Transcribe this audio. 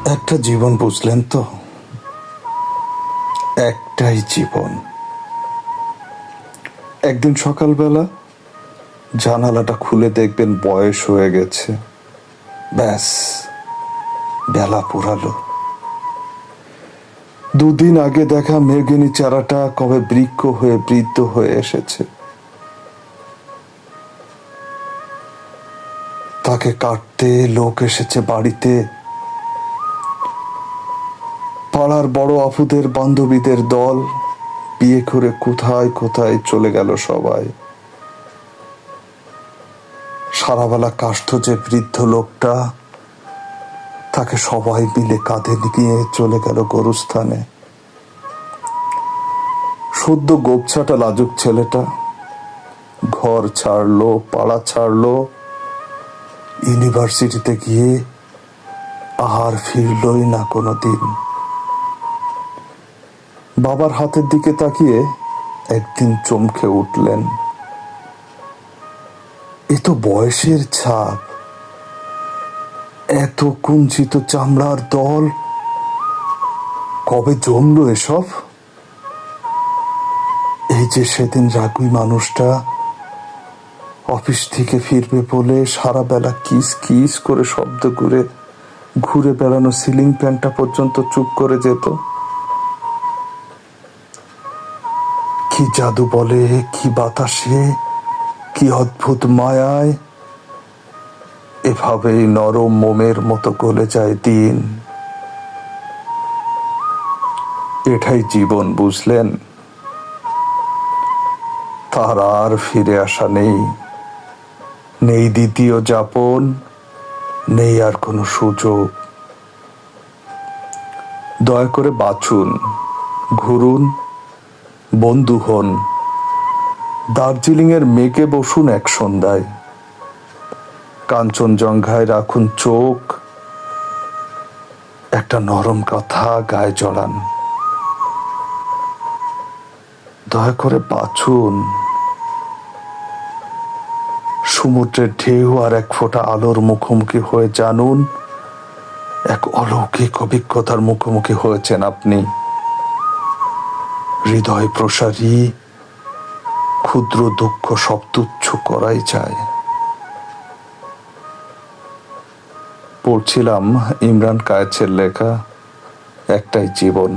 একটা জীবন, বুঝলেন তো? একটাই জীবন। একদিন সকালবেলা জানালাটা খুলে দেখবেন বয়স হয়ে গেছে। ব্যাস, বেলা পোড়ালো। দুদিন আগে দেখা মেঘিনী চারাটা কবে বৃক্ষ হয়ে বৃদ্ধ হয়ে এসেছে। তাকে কাটতে লোক এসেছে বাড়িতে। পাড়ার বড় আফুদের বান্ধবীদের দল বিয়ে করে কোথায় কোথায় চলে গেল সবাই। সারাবেলা কাষ্ঠ যে বৃদ্ধ লোকটা, তাকে সবাই মিলে কাঁধে নিয়ে চলে গেল গরুস্থানে। সদ্য গোপছাটা লাজুক ছেলেটা ঘর ছাড়লো, পাড়া ছাড়লো, ইউনিভার্সিটিতে গিয়ে আর ফিরলই না কোনো দিন। বাবার হাতের দিকে তাকিয়ে একদিন চমকে উঠলেন। এ তো বয়সের ছাপ। এত কুঞ্চিত চামড়ার দল কবে জমলো এসব? এই যে সেদিন রাগুই মানুষটা অফিস থেকে ফিরবে বলে সারা বেলা কিস কিস করে শব্দ করে ঘুরে বেড়ানো সিলিং ফ্যানটা পর্যন্ত চুপ করে যেত। কি জাদু বলে, কি বাতাসে, কি অদ্ভুত মায়ায় এভাবেই নরম মোমের মতো গলে যায় দিন। এটাই জীবন, বুঝলেন? তার আর ফিরে আসা নেই, নেই দ্বিতীয় যাপন, নেই আর কোনো সুযোগ। দয়া করে বাঁচুন, ঘুরুন, বন্ধু হন, দার্জিলিং এর মেঘে বসুন এক সন্ধ্যায়, কাঞ্চনজঙ্ঘায় রাখুন চোখ, একটা নরম কথা গায়ে জড়ান। দয়া করে বাঁচুন। সমুদ্রের ঢেউ আর এক ফোঁটা আলোর মুখোমুখি হয়ে জানুন, এক অলৌকিক অভিজ্ঞতার মুখোমুখি হয়েছেন আপনি। হৃদয় প্রসারী ক্ষুদ্র দুঃখ সব তুচ্ছ করাই যায়। পড়ছিলাম ইমরান কায়েছের লেখা একটাই জীবন।